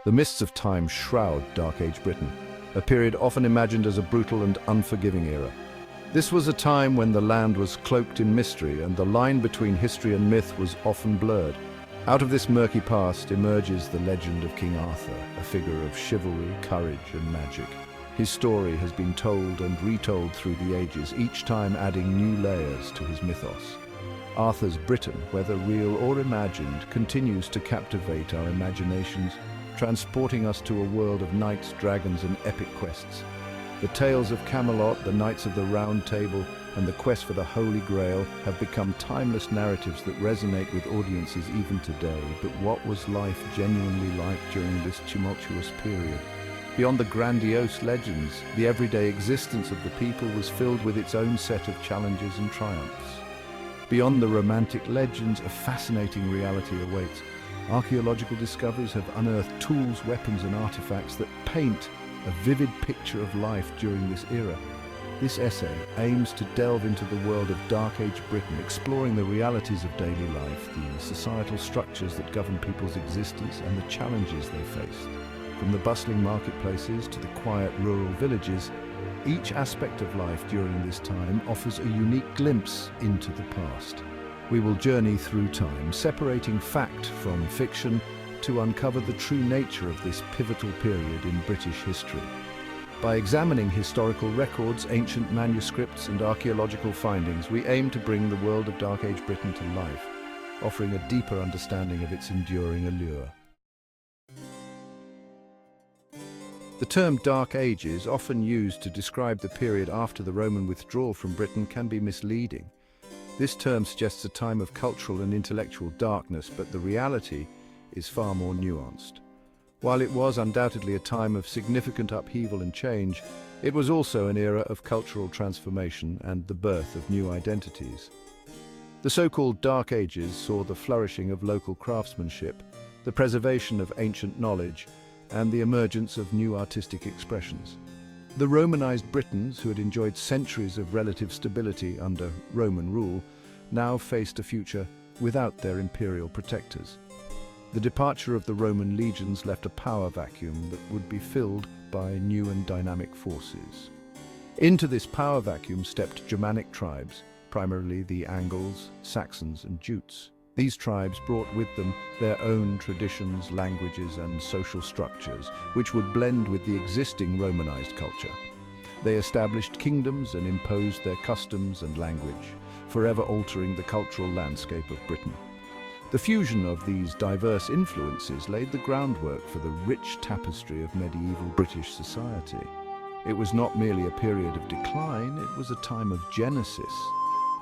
The mists of time shroud Dark Age Britain, a period often imagined as a brutal and unforgiving era. This was a time when the land was cloaked in mystery and the line between history and myth was often blurred. Out of this murky past emerges the legend of King Arthur, a figure of chivalry, courage, and magic. His story has been told and retold through the ages, each time adding new layers to his mythos. Arthur's Britain, whether real or imagined, continues to captivate our imaginations, transporting us to a world of knights, dragons, and epic quests. The tales of Camelot, the Knights of the Round Table, and the quest for the Holy Grail have become timeless narratives that resonate with audiences even today. But what was life genuinely like during this tumultuous period? Beyond the grandiose legends, the everyday existence of the people was filled with its own set of challenges and triumphs. Beyond the romantic legends, a fascinating reality awaits. Archaeological discoveries have unearthed tools, weapons, and artifacts that paint a vivid picture of life during this era. This essay aims to delve into the world of Dark Age Britain, exploring the realities of daily life, the societal structures that govern people's existence, and the challenges they faced. From the bustling marketplaces to the quiet rural villages, each aspect of life during this time offers a unique glimpse into the past. We will journey through time, separating fact from fiction to uncover the true nature of this pivotal period in British history. By examining historical records, ancient manuscripts, and archaeological findings, we aim to bring the world of Dark Age Britain to life, offering a deeper understanding of its enduring allure. The term Dark Ages, often used to describe the period after the Roman withdrawal from Britain, can be misleading. This term suggests a time of cultural and intellectual darkness, but the reality is far more nuanced. While it was undoubtedly a time of significant upheaval and change, it was also an era of cultural transformation and the birth of new identities. The so-called Dark Ages saw the flourishing of local craftsmanship, the preservation of ancient knowledge, and the emergence of new artistic expressions. The Romanized Britons, who had enjoyed centuries of relative stability under Roman rule, now faced a future without their imperial protectors. The departure of the Roman legions left a power vacuum that would be filled by new and dynamic forces. Into this power vacuum stepped Germanic tribes, primarily the Angles, Saxons, and Jutes. These tribes brought with them their own traditions, languages, and social structures, which would blend with the existing Romanized culture. They established kingdoms and imposed their customs and language, forever altering the cultural landscape of Britain. The fusion of these diverse influences laid the groundwork for the rich tapestry of medieval British society. It was not merely a period of decline, it was a time of genesis,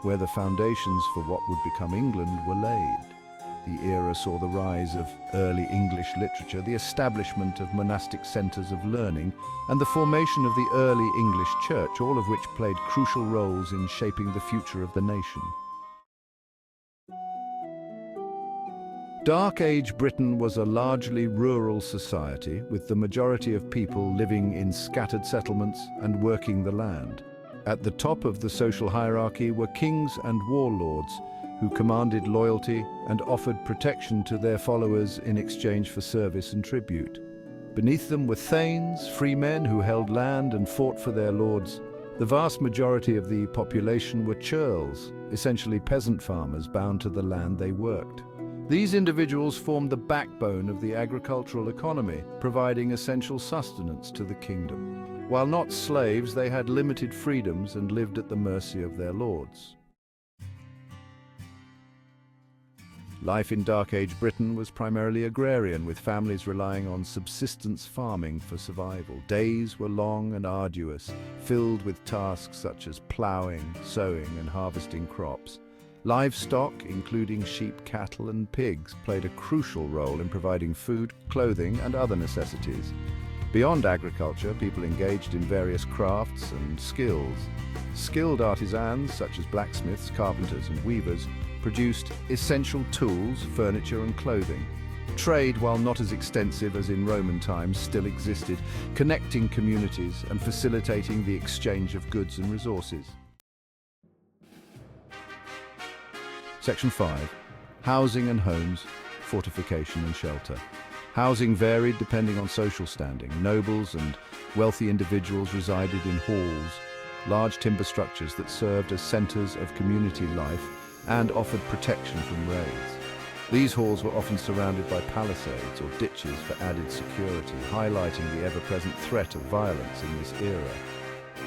where the foundations for what would become England were laid. The era saw the rise of early English literature, the establishment of monastic centres of learning, and the formation of the early English church, all of which played crucial roles in shaping the future of the nation. Dark Age Britain was a largely rural society, with the majority of people living in scattered settlements and working the land. At the top of the social hierarchy were kings and warlords who commanded loyalty and offered protection to their followers in exchange for service and tribute. Beneath them were thanes, free men who held land and fought for their lords. The vast majority of the population were churls, essentially peasant farmers bound to the land they worked. These individuals formed the backbone of the agricultural economy, providing essential sustenance to the kingdom. While not slaves, they had limited freedoms and lived at the mercy of their lords. Life in Dark Age Britain was primarily agrarian, with families relying on subsistence farming for survival. Days were long and arduous, filled with tasks such as ploughing, sowing, and harvesting crops. Livestock, including sheep, cattle, and pigs, played a crucial role in providing food, clothing, and other necessities. Beyond agriculture, people engaged in various crafts and skills. Skilled artisans, such as blacksmiths, carpenters, and weavers, produced essential tools, furniture, and clothing. Trade, while not as extensive as in Roman times, still existed, connecting communities and facilitating the exchange of goods and resources. Section 5. Housing and homes, fortification and shelter. Housing varied depending on social standing. Nobles and wealthy individuals resided in halls, large timber structures that served as centers of community life and offered protection from raids. These halls were often surrounded by palisades or ditches for added security, highlighting the ever-present threat of violence in this era.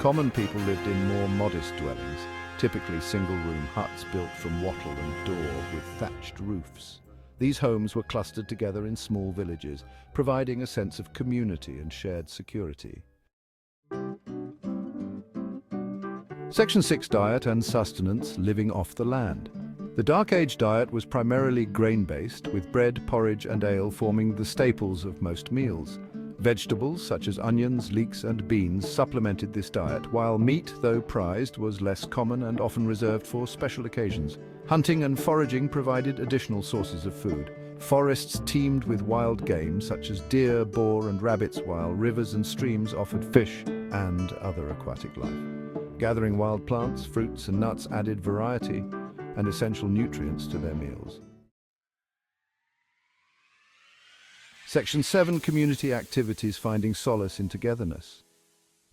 Common people lived in more modest dwellings, typically single-room huts built from wattle and daw with thatched roofs. These homes were clustered together in small villages, providing a sense of community and shared security. Section 6: Diet and Sustenance, living off the land. The Dark Age diet was primarily grain-based, with bread, porridge and ale forming the staples of most meals. Vegetables such as onions, leeks and beans supplemented this diet, while meat, though prized, was less common and often reserved for special occasions. Hunting and foraging provided additional sources of food. Forests teemed with wild game such as deer, boar and rabbits, while rivers and streams offered fish and other aquatic life. Gathering wild plants, fruits and nuts added variety and essential nutrients to their meals. Section 7: Community activities, finding solace in togetherness.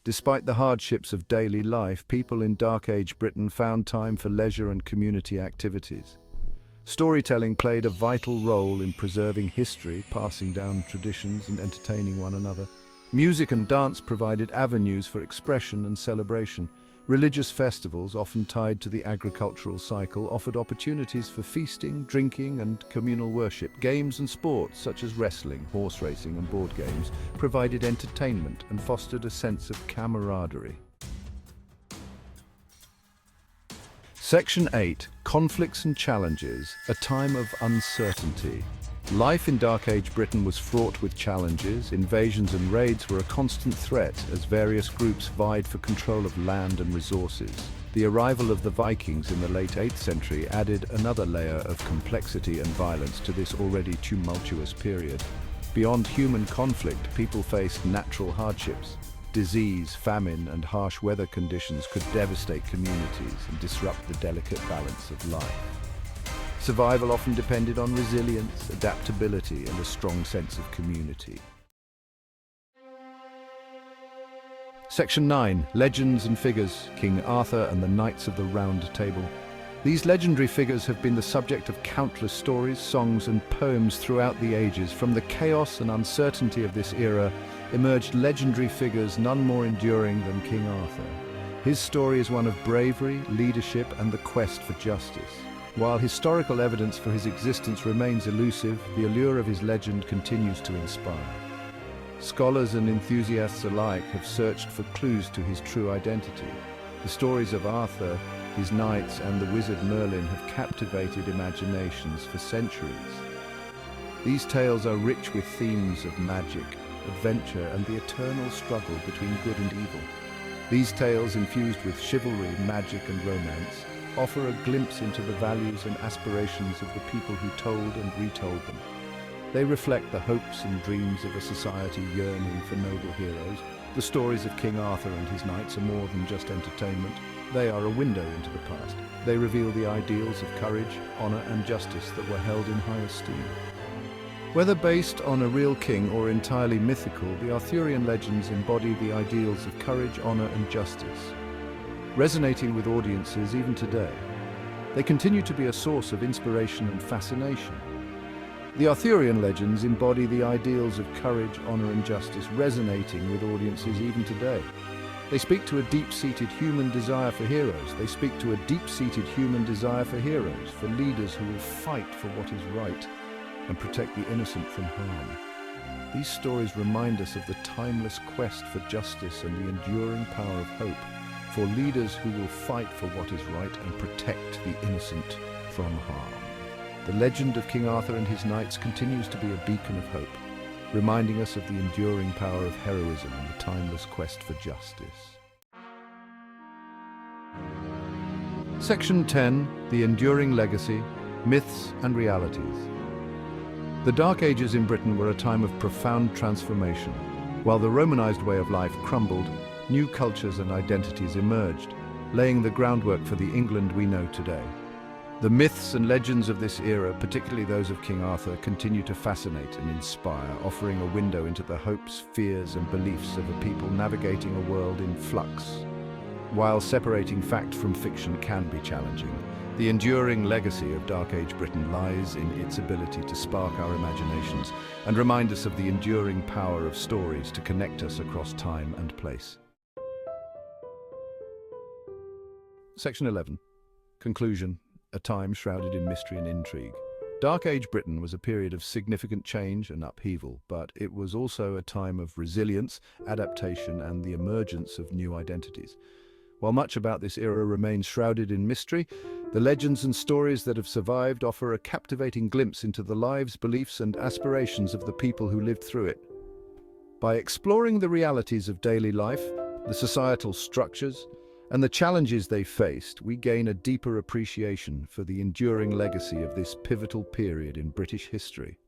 Despite the hardships of daily life, people in Dark Age Britain found time for leisure and community activities. Storytelling played a vital role in preserving history, passing down traditions and entertaining one another. Music and dance provided avenues for expression and celebration. Religious festivals, often tied to the agricultural cycle, offered opportunities for feasting, drinking and communal worship. Games and sports such as wrestling, horse racing and board games provided entertainment and fostered a sense of camaraderie. Section 8: Conflicts and Challenges, a time of uncertainty. Life in Dark Age Britain was fraught with challenges. Invasions and raids were a constant threat as various groups vied for control of land and resources. The arrival of the Vikings in the late 8th century added another layer of complexity and violence to this already tumultuous period. Beyond human conflict, people faced natural hardships. Disease, famine, and harsh weather conditions could devastate communities and disrupt the delicate balance of life. Survival often depended on resilience, adaptability, and a strong sense of community. Section 9: Legends and Figures, King Arthur and the Knights of the Round Table. These legendary figures have been the subject of countless stories, songs, and poems throughout the ages. From the chaos and uncertainty of this era emerged legendary figures, none more enduring than King Arthur. His story is one of bravery, leadership, and the quest for justice. While historical evidence for his existence remains elusive, the allure of his legend continues to inspire. Scholars and enthusiasts alike have searched for clues to his true identity. The stories of Arthur, his knights, and the wizard Merlin have captivated imaginations for centuries. These tales are rich with themes of magic, adventure, and the eternal struggle between good and evil. These tales, infused with chivalry, magic, and romance, offer a glimpse into the values and aspirations of the people who told and retold them. They reflect the hopes and dreams of a society yearning for noble heroes. The stories of King Arthur and his knights are more than just entertainment. They are a window into the past. They reveal the ideals of courage, honor, and justice that were held in high esteem. Whether based on a real king or entirely mythical, the Arthurian legends embody the ideals of courage, honor, and justice, resonating with audiences even today. They continue to be a source of inspiration and fascination. The Arthurian legends embody the ideals of courage, honor, and justice, resonating with audiences even today. They speak to a deep-seated human desire for heroes. They speak to a deep-seated human desire for heroes, for leaders who will fight for what is right and protect the innocent from harm. These stories remind us of the timeless quest for justice and the enduring power of hope, for leaders who will fight for what is right and protect the innocent from harm. The legend of King Arthur and his knights continues to be a beacon of hope, reminding us of the enduring power of heroism and the timeless quest for justice. Section 10: The Enduring Legacy, Myths and Realities. The Dark Ages in Britain were a time of profound transformation. While the Romanized way of life crumbled, new cultures and identities emerged, laying the groundwork for the England we know today. The myths and legends of this era, particularly those of King Arthur, continue to fascinate and inspire, offering a window into the hopes, fears, and beliefs of a people navigating a world in flux. While separating fact from fiction can be challenging, the enduring legacy of Dark Age Britain lies in its ability to spark our imaginations and remind us of the enduring power of stories to connect us across time and place. Section 11. Conclusion. A time shrouded in mystery and intrigue. Dark Age Britain was a period of significant change and upheaval, but it was also a time of resilience, adaptation, and the emergence of new identities. While much about this era remains shrouded in mystery, the legends and stories that have survived offer a captivating glimpse into the lives, beliefs, and aspirations of the people who lived through it. By exploring the realities of daily life, the societal structures, and the challenges they faced, we gain a deeper appreciation for the enduring legacy of this pivotal period in British history.